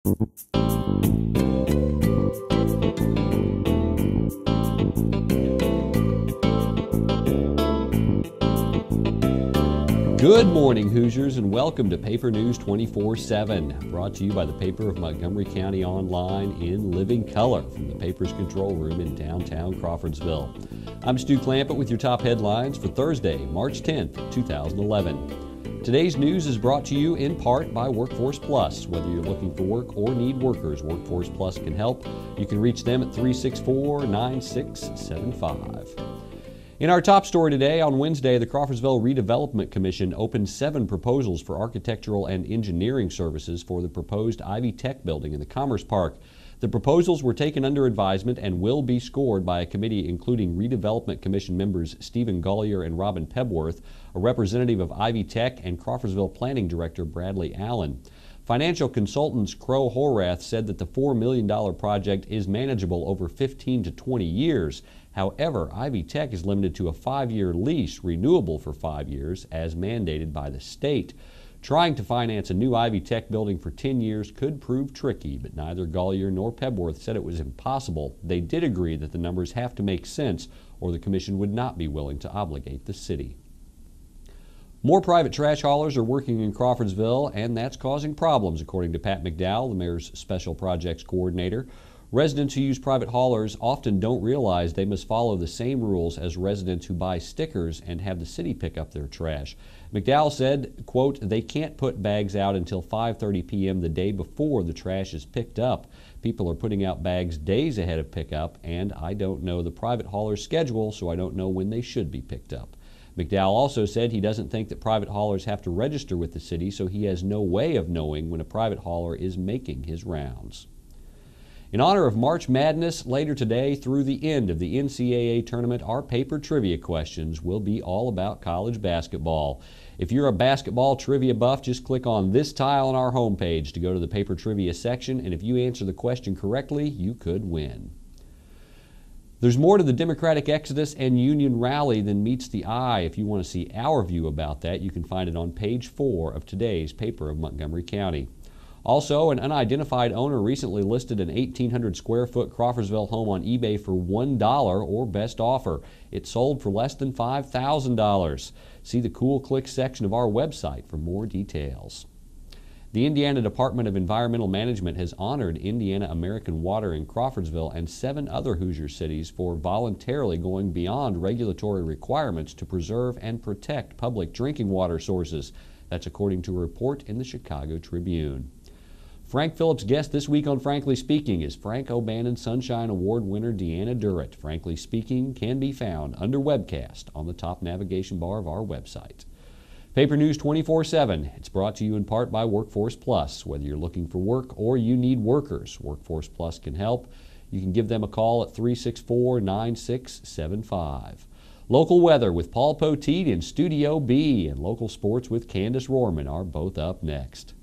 Good morning, Hoosiers, and welcome to Paper News 24/7, brought to you by the Paper of Montgomery County Online in living color from the paper's control room in downtown Crawfordsville. I'm Stu Clampett with your top headlines for Thursday, March 10th, 2011. Today's news is brought to you in part by Workforce Plus. Whether you're looking for work or need workers, Workforce Plus can help. You can reach them at 364-9675. In our top story today, on Wednesday, the Crawfordsville Redevelopment Commission opened 7 proposals for architectural and engineering services for the proposed Ivy Tech building in the Commerce Park. The proposals were taken under advisement and will be scored by a committee including Redevelopment Commission members Stephen Gollier and Robin Pebworth, a representative of Ivy Tech, and Crawfordsville Planning Director Bradley Allen. Financial consultants Crowe Horath said that the $4 million project is manageable over 15 to 20 years. However, Ivy Tech is limited to a 5-year lease, renewable for 5 years, as mandated by the state. Trying to finance a new Ivy Tech building for 10 years could prove tricky, but neither Gollier nor Pebworth said it was impossible. They did agree that the numbers have to make sense, or the commission would not be willing to obligate the city. More private trash haulers are working in Crawfordsville, and that's causing problems, according to Pat McDowell, the mayor's special projects coordinator. Residents who use private haulers often don't realize they must follow the same rules as residents who buy stickers and have the city pick up their trash. McDowell said, quote, they can't put bags out until 5:30 p.m. the day before the trash is picked up. People are putting out bags days ahead of pickup, and I don't know the private hauler's schedule, so I don't know when they should be picked up. McDowell also said he doesn't think that private haulers have to register with the city, so he has no way of knowing when a private hauler is making his rounds. In honor of March Madness, later today through the end of the NCAA tournament, our paper trivia questions will be all about college basketball. If you're a basketball trivia buff, just click on this tile on our homepage to go to the paper trivia section, and if you answer the question correctly, you could win. There's more to the Democratic exodus and union rally than meets the eye. If you want to see our view about that, you can find it on page 4 of today's Paper of Montgomery County. Also, an unidentified owner recently listed an 1,800 square foot Crawfordsville home on eBay for $1 or best offer. It sold for less than $5,000. See the Cool Clicks section of our website for more details. The Indiana Department of Environmental Management has honored Indiana American Water in Crawfordsville and 7 other Hoosier cities for voluntarily going beyond regulatory requirements to preserve and protect public drinking water sources. That's according to a report in the Chicago Tribune. Frank Phillips' guest this week on Frankly Speaking is Frank O'Bannon Sunshine Award winner Deanna Durrett. Frankly Speaking can be found under webcast on the top navigation bar of our website. Paper News 24/7. It's brought to you in part by Workforce Plus. Whether you're looking for work or you need workers, Workforce Plus can help. You can give them a call at 364-9675. Local weather with Paul Poteet in Studio B, and local sports with Candace Rohrman are both up next.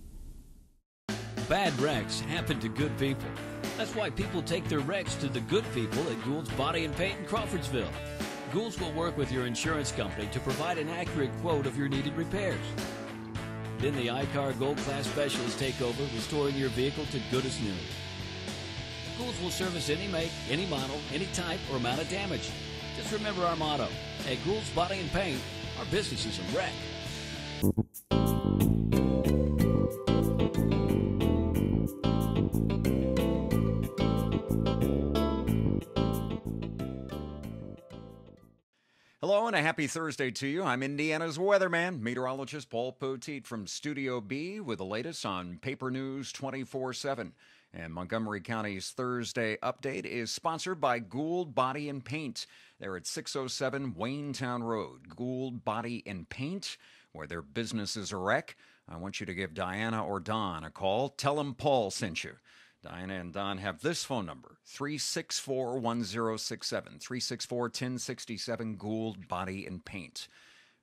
Bad wrecks happen to good people. That's why people take their wrecks to the good people at Gould's Body and Paint in Crawfordsville. Gould's will work with your insurance company to provide an accurate quote of your needed repairs. Then the iCar Gold Class specialists take over, restoring your vehicle to good as new. Gould's will service any make, any model, any type, or amount of damage. Just remember our motto, at Gould's Body and Paint, our business is a wreck. Hello and a happy Thursday to you. I'm Indiana's weatherman, meteorologist Paul Poteet from Studio B with the latest on Paper News 24/7. And Montgomery County's Thursday update is sponsored by Gould Body and Paint. They're at 607 Waynetown Road. Gould Body and Paint, where their business is a wreck. I want you to give Diana or Don a call. Tell them Paul sent you. Diana and Don have this phone number, 364-1067, 364-1067, Gould Body and Paint.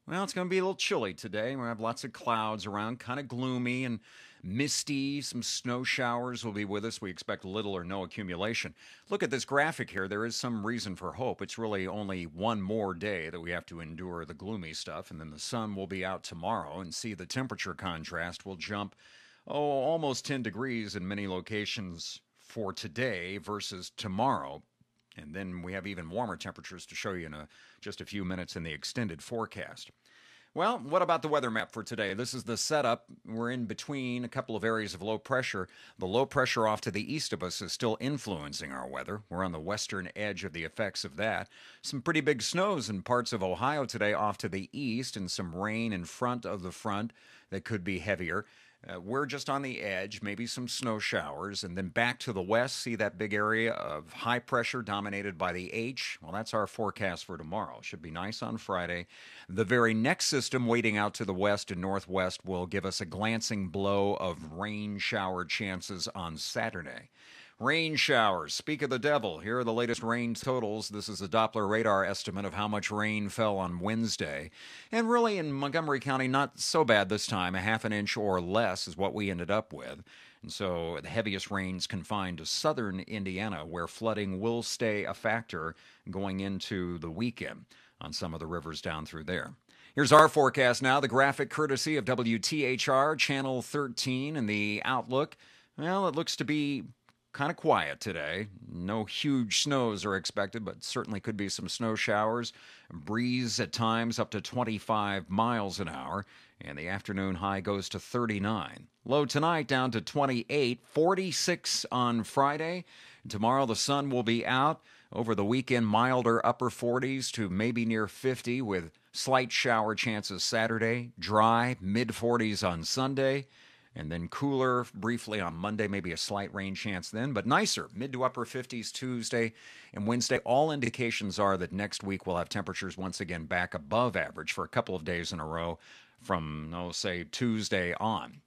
Well, it's going to be a little chilly today. We'll have lots of clouds around, kind of gloomy and misty. Some snow showers will be with us. We expect little or no accumulation. Look at this graphic here. There is some reason for hope. It's really only one more day that we have to endure the gloomy stuff, and then the sun will be out tomorrow, and see the temperature contrast will jump almost 10 degrees in many locations for today versus tomorrow. And then we have even warmer temperatures to show you in just a few minutes in the extended forecast. Well, what about the weather map for today? This is the setup. We're in between a couple of areas of low pressure. The low pressure off to the east of us is still influencing our weather. We're on the western edge of the effects of that. Some pretty big snows in parts of Ohio today off to the east, and some rain in front of the front that could be heavier. We're just on the edge, maybe some snow showers, and then back to the west, see that big area of high pressure dominated by the H? Well, that's our forecast for tomorrow. Should be nice on Friday. The very next system waiting out to the west and northwest will give us a glancing blow of rain shower chances on Saturday. Rain showers. Speak of the devil. Here are the latest rain totals. This is a Doppler radar estimate of how much rain fell on Wednesday. And really in Montgomery County, not so bad this time. A half an inch or less is what we ended up with. And so the heaviest rains confined to southern Indiana, where flooding will stay a factor going into the weekend on some of the rivers down through there. Here's our forecast now. The graphic courtesy of WTHR, Channel 13, and the outlook. Well, it looks to be kind of quiet today. No huge snows are expected, but certainly could be some snow showers. Breeze at times up to 25 miles an hour, and the afternoon high goes to 39. Low tonight down to 28, 46 on Friday. Tomorrow the sun will be out. Over the weekend, milder upper 40s to maybe near 50 with slight shower chances Saturday. Dry, mid-40s on Sunday. And then cooler briefly on Monday, maybe a slight rain chance then, but nicer, mid to upper 50s Tuesday and Wednesday. All indications are that next week we'll have temperatures once again back above average for a couple of days in a row from, say, Tuesday on.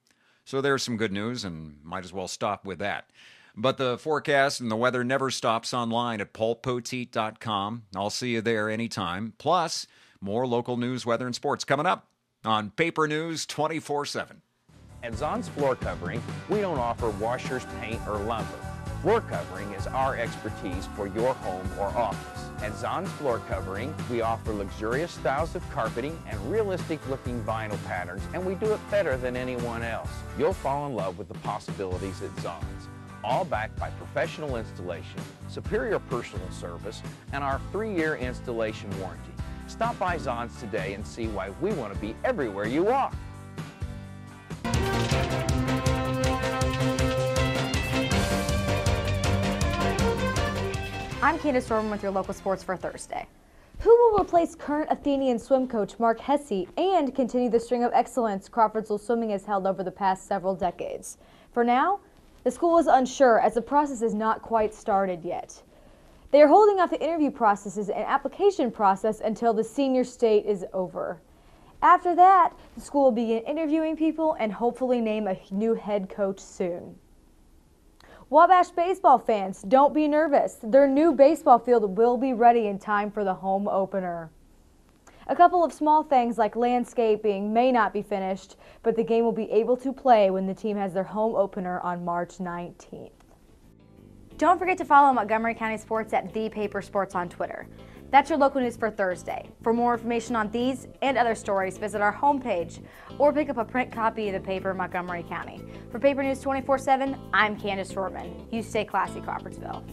So there's some good news, and might as well stop with that. But the forecast and the weather never stops online at paulpoteet.com. I'll see you there anytime. Plus, more local news, weather, and sports coming up on Paper News 24/7. At Zon's Floor Covering, we don't offer washers, paint, or lumber. Floor covering is our expertise for your home or office. At Zon's Floor Covering, we offer luxurious styles of carpeting and realistic-looking vinyl patterns, and we do it better than anyone else. You'll fall in love with the possibilities at Zon's, all backed by professional installation, superior personal service, and our 3-year installation warranty. Stop by Zon's today and see why we want to be everywhere you are. I'm Candace Dorman with your local sports for Thursday. Who will replace current Athenian swim coach Mark Hesse and continue the string of excellence Crawfordsville Swimming has held over the past several decades? For now, the school is unsure as the process is not quite started yet. They are holding off the interview processes and application process until the senior state is over. After that, the school will begin interviewing people and hopefully name a new head coach soon. Wabash baseball fans, don't be nervous. Their new baseball field will be ready in time for the home opener. A couple of small things like landscaping may not be finished, but the game will be able to play when the team has their home opener on March 19th. Don't forget to follow Montgomery County Sports at The Paper Sports on Twitter. That's your local news for Thursday. For more information on these and other stories, visit our homepage or pick up a print copy of the paper in Montgomery County. For Paper News 24/7, I'm Candace Dorman. You stay classy, Crawfordsville.